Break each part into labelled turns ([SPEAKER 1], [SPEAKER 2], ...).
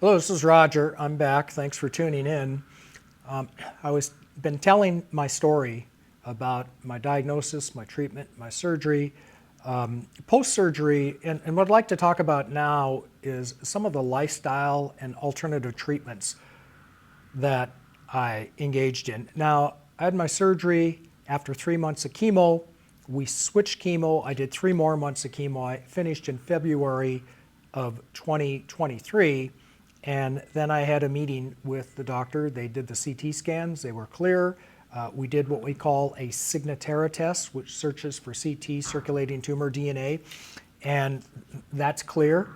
[SPEAKER 1] Hello, this is Roger. I'm back. Thanks for tuning in. I was been telling my story about my diagnosis, my treatment, my surgery, post-surgery, and what I'd like to talk about now is some of the lifestyle and alternative treatments that I engaged in. Now, I had my surgery after 3 months of chemo. We switched chemo. I did 3 more months of chemo. I finished in February of 2023. And then I had a meeting with the doctor. They did the CT scans. They were clear. We did what we call a Signatera test, which searches for CT, circulating tumor DNA, and that's clear.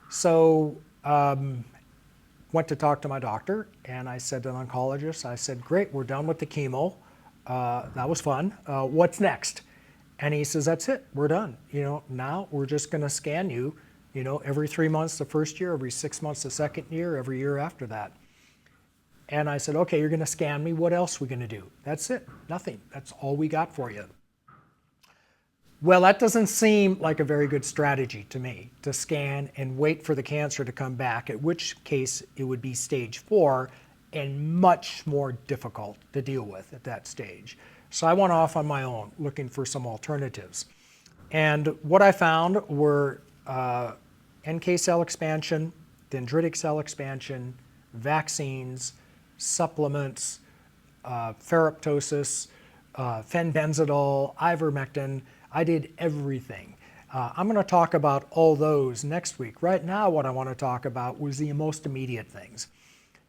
[SPEAKER 1] So went to talk to my doctor, and I said to the oncologist, I said, great, we're done with the chemo. That was fun. What's next? And he says, that's it, we're done. Now we're just gonna scan you, every 3 months the first year, every 6 months the second year, every year after that. And I said, okay, you're gonna scan me, what else are we gonna do? That's it, nothing, that's all we got for you. Well, that doesn't seem like a very good strategy to me, to scan and wait for the cancer to come back, at which case it would be stage 4 and much more difficult to deal with at that stage. So I went off on my own looking for some alternatives. And what I found were NK cell expansion, dendritic cell expansion, vaccines, supplements, ferroptosis, fenbenzidol, ivermectin. I did everything. I'm going to talk about all those next week. Right now, what I want to talk about was the most immediate things.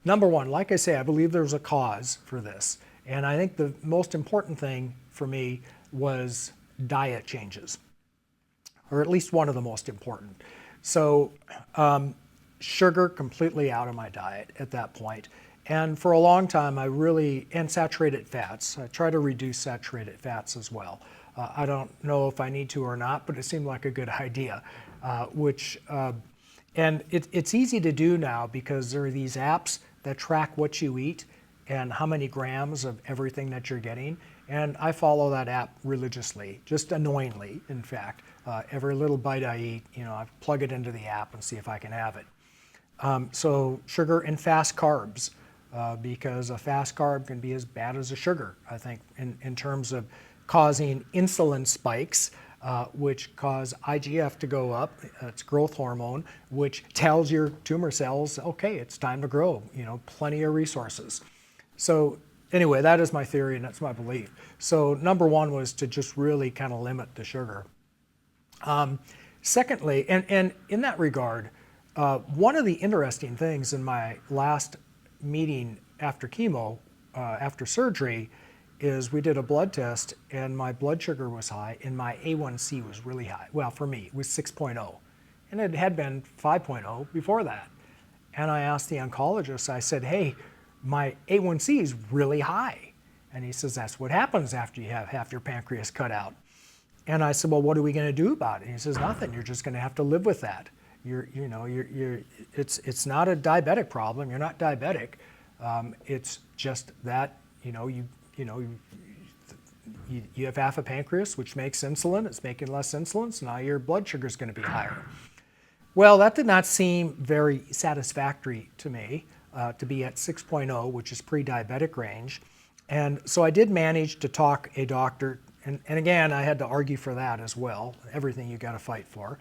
[SPEAKER 1] Number one, like I say, I believe there's a cause for this. And I think the most important thing for me was diet changes, or at least one of the most important. So sugar completely out of my diet at that point. And for a long time, and saturated fats. I try to reduce saturated fats as well. I don't know if I need to or not, but it seemed like a good idea, and it's easy to do now because there are these apps that track what you eat and how many grams of everything that you're getting. And I follow that app religiously, just annoyingly, in fact. Every little bite I eat, I plug it into the app and see if I can have it. So sugar and fast carbs, because a fast carb can be as bad as a sugar, I think, in terms of causing insulin spikes, which cause IGF to go up. It's growth hormone, which tells your tumor cells, okay, it's time to grow, plenty of resources. So anyway, that is my theory and that's my belief. So number one was to just really kind of limit the sugar. Secondly, and in that regard, one of the interesting things in my last meeting after chemo, after surgery, is we did a blood test and my blood sugar was high and my A1C was really high. Well, for me, it was 6.0 and it had been 5.0 before that. And I asked the oncologist, I said, hey, my A1C is really high. And he says, that's what happens after you have half your pancreas cut out. And I said, well, what are we going to do about it? And he says, nothing. You're just going to have to live with that. It's not a diabetic problem. You're not diabetic. It's just that you have half a pancreas, which makes insulin. It's making less insulin, so now your blood sugar is going to be higher. Well, that did not seem very satisfactory to me, to be at 6.0, which is pre-diabetic range. And so I did manage to talk a doctor, and again, I had to argue for that as well, everything you got to fight for,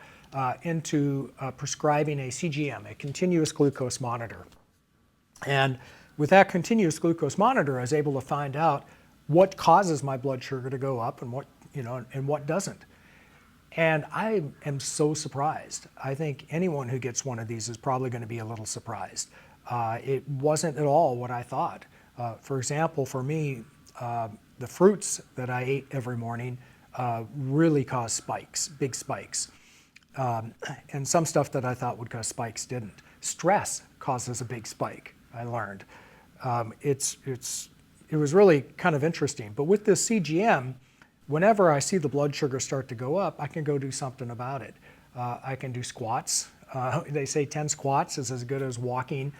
[SPEAKER 1] into prescribing a CGM, a continuous glucose monitor. And with that continuous glucose monitor, I was able to find out what causes my blood sugar to go up and what doesn't. And I am so surprised. I think anyone who gets one of these is probably going to be a little surprised. It wasn't at all what I thought. For example, for me, the fruits that I ate every morning really caused spikes, big spikes. And some stuff that I thought would cause spikes didn't. Stress causes a big spike, I learned. It was really kind of interesting. But with this CGM, whenever I see the blood sugar start to go up, I can go do something about it. I can do squats. They say 10 squats is as good as walking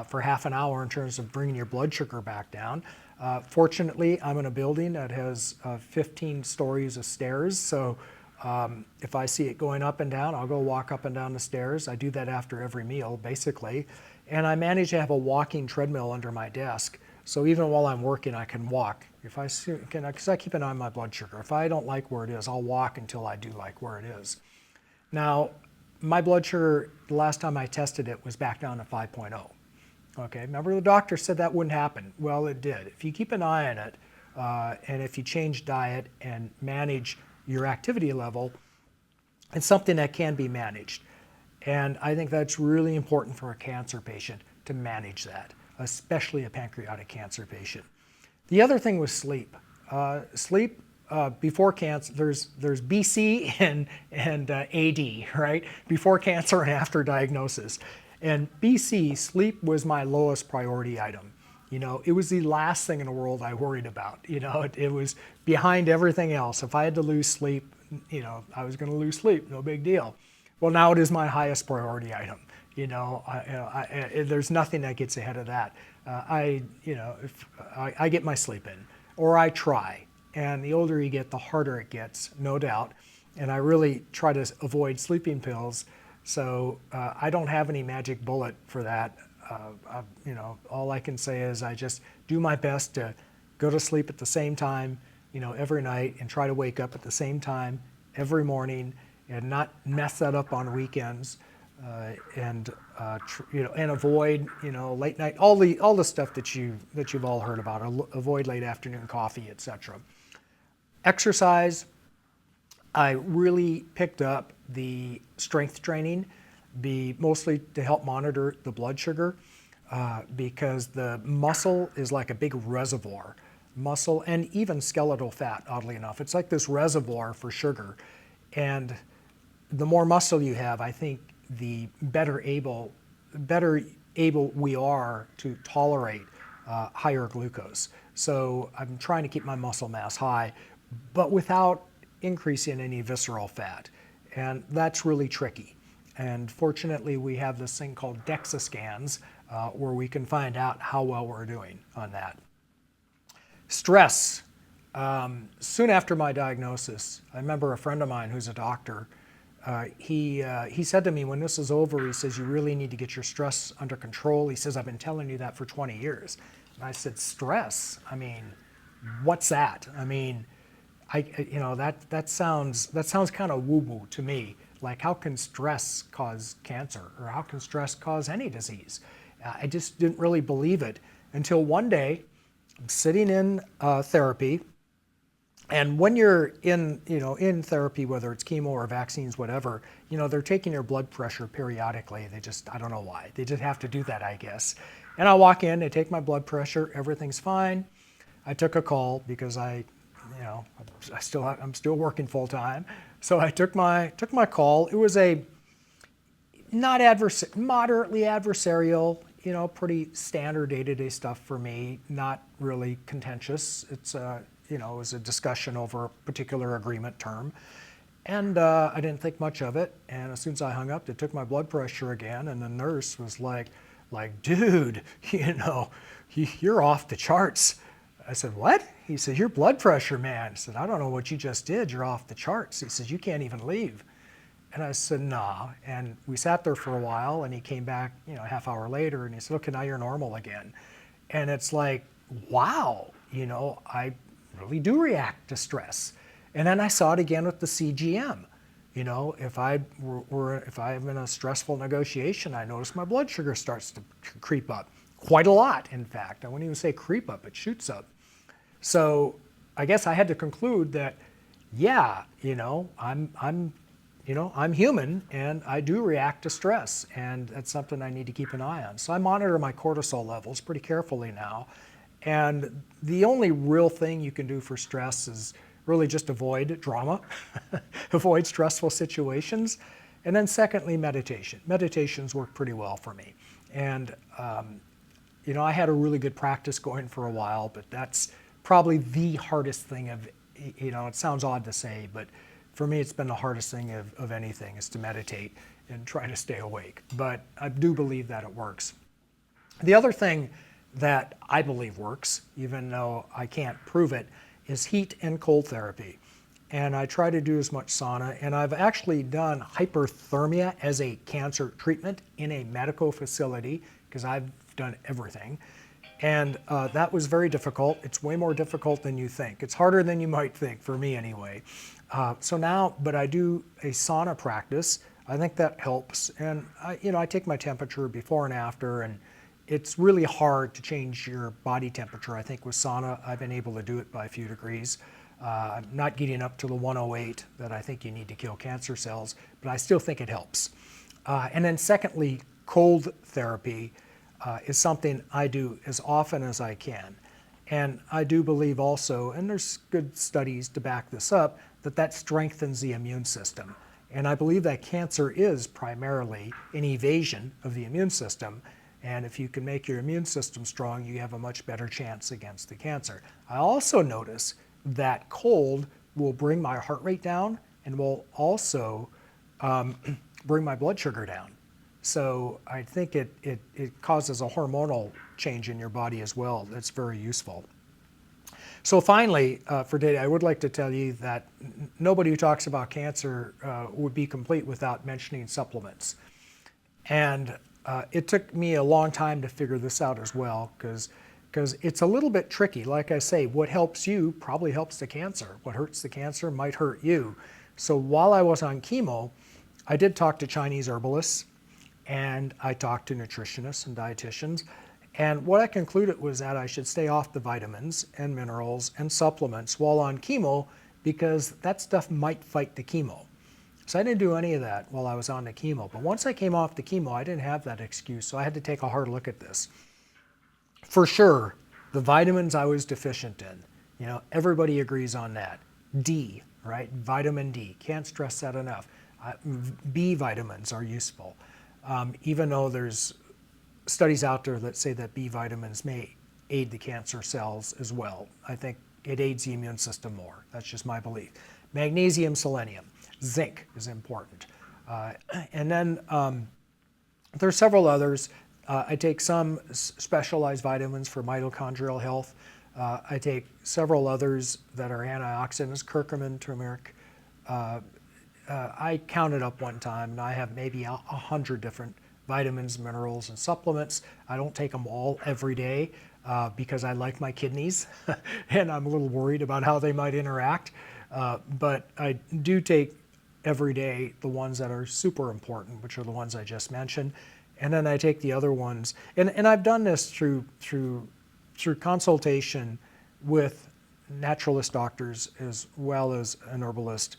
[SPEAKER 1] for half an hour in terms of bringing your blood sugar back down. Fortunately, I'm in a building that has 15 stories of stairs, so If I see it going up and down, I'll go walk up and down the stairs. I do that after every meal, basically. And I manage to have a walking treadmill under my desk. So even while I'm working, I can walk. If I see, because I keep an eye on my blood sugar. If I don't like where it is, I'll walk until I do like where it is. Now, my blood sugar, the last time I tested it, was back down to 5.0. Okay, remember the doctor said that wouldn't happen. Well, it did. If you keep an eye on it, and if you change diet and manage your activity level, it's something that can be managed. And I think that's really important for a cancer patient to manage that, especially a pancreatic cancer patient. The other thing was sleep. Sleep before cancer, there's BC and AD, right? Before cancer and after diagnosis. And BC, sleep was my lowest priority item. You know, it was the last thing in the world I worried about. You know, it was behind everything else. If I had to lose sleep, you know, I was going to lose sleep, no big deal. Well, now it is my highest priority item. You know, there's nothing that gets ahead of that. I get my sleep in, or I try. And the older you get, the harder it gets, no doubt. And I really try to avoid sleeping pills. So I don't have any magic bullet for that. You know, all I can say is I just do my best to go to sleep at the same time, you know, every night, and try to wake up at the same time every morning, and not mess that up on weekends, and avoid, you know, late night, all the stuff that you've all heard about. Avoid late afternoon coffee, etc. Exercise. I really picked up the strength training, mostly to help monitor the blood sugar, because the muscle is like a big reservoir. Muscle and even skeletal fat, oddly enough. It's like this reservoir for sugar. And the more muscle you have, I think the better able we are to tolerate higher glucose. So I'm trying to keep my muscle mass high, but without increasing any visceral fat. And that's really tricky. And fortunately, we have this thing called DEXA scans, where we can find out how well we're doing on that. Stress. Soon after my diagnosis, I remember a friend of mine who's a doctor, he said to me, when this is over, he says, you really need to get your stress under control. He says, I've been telling you that for 20 years. And I said, stress? I mean, what's that? I mean, that sounds kind of woo-woo to me. Like, how can stress cause cancer, or how can stress cause any disease? I just didn't really believe it until one day I'm sitting in therapy. And when you're in therapy, whether it's chemo or vaccines, whatever, you know, they're taking your blood pressure periodically. I don't know why. They just have to do that, I guess. And I walk in, they take my blood pressure, everything's fine. I took a call because I'm still working full time. So I took my call. It was a moderately adversarial, you know, pretty standard day-to-day stuff for me, not really contentious. It's it was a discussion over a particular agreement term. And I didn't think much of it. And as soon as I hung up, they took my blood pressure again. And the nurse was like, dude, you know, you're off the charts. I said, what? He said, your blood pressure, man. I said, I don't know what you just did. You're off the charts. He says, you can't even leave. And I said, nah. And we sat there for a while, and he came back, you know, a half hour later, and he said, okay, now you're normal again. And it's like, wow, you know, I really do react to stress. And then I saw it again with the CGM. You know, if I'm in a stressful negotiation, I notice my blood sugar starts to creep up. Quite a lot, in fact. I wouldn't even say creep up, it shoots up. So I guess I had to conclude that, yeah, you know, I'm human, and I do react to stress, and that's something I need to keep an eye on. So I monitor my cortisol levels pretty carefully now. And the only real thing you can do for stress is really just avoid drama, avoid stressful situations. And then secondly, meditation. Meditations work pretty well for me. And, you know, I had a really good practice going for a while, but that's probably the hardest thing you know, it sounds odd to say, but for me, it's been the hardest thing of anything, is to meditate and try to stay awake. But I do believe that it works. The other thing that I believe works, even though I can't prove it, is heat and cold therapy. and I try to do as much sauna. And I've actually done hyperthermia as a cancer treatment in a medical facility because I've done everything. And that was very difficult. It's way more difficult than you think. It's harder than you might think, for me anyway. So now, but I do a sauna practice. I think that helps. And I take my temperature before and after, and it's really hard to change your body temperature. I think with sauna, I've been able to do it by a few degrees. I'm not getting up to the 108 that I think you need to kill cancer cells, but I still think it helps. And then secondly, cold therapy is something I do as often as I can. And I do believe also, and there's good studies to back this up, that strengthens the immune system. And I believe that cancer is primarily an evasion of the immune system. And if you can make your immune system strong, you have a much better chance against the cancer. I also notice that cold will bring my heart rate down and will also bring my blood sugar down. So I think it causes a hormonal change in your body as well. That's very useful. So finally, for today, I would like to tell you that nobody who talks about cancer would be complete without mentioning supplements. And it took me a long time to figure this out as well, because it's a little bit tricky. Like I say, what helps you probably helps the cancer. What hurts the cancer might hurt you. So while I was on chemo, I did talk to Chinese herbalists, and I talked to nutritionists and dietitians. And what I concluded was that I should stay off the vitamins and minerals and supplements while on chemo, because that stuff might fight the chemo. So I didn't do any of that while I was on the chemo. But once I came off the chemo, I didn't have that excuse. So I had to take a hard look at this. For sure, the vitamins I was deficient in, everybody agrees on that. D, right? Vitamin D. Can't stress that enough. B vitamins are useful. Even though there's studies out there that say that B vitamins may aid the cancer cells as well. I think it aids the immune system more. That's just my belief. Magnesium, selenium, zinc is important. And then there's several others. I take some specialized vitamins for mitochondrial health. I take several others that are antioxidants, curcumin, turmeric. I counted up one time, and I have maybe 100 different vitamins, minerals, and supplements. I don't take them all every day because I like my kidneys, and I'm a little worried about how they might interact. But I do take every day the ones that are super important, which are the ones I just mentioned. And then I take the other ones. And I've done this through consultation with naturalist doctors as well as an herbalist,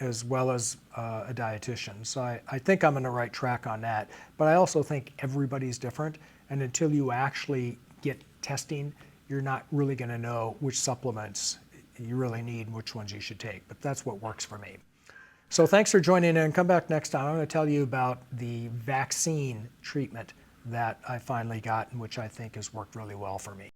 [SPEAKER 1] as well as a dietitian. So I think I'm on the right track on that. But I also think everybody's different. And until you actually get testing, you're not really going to know which supplements you really need and which ones you should take. But that's what works for me. So thanks for joining in. Come back next time. I'm going to tell you about the vaccine treatment that I finally got, and which I think has worked really well for me.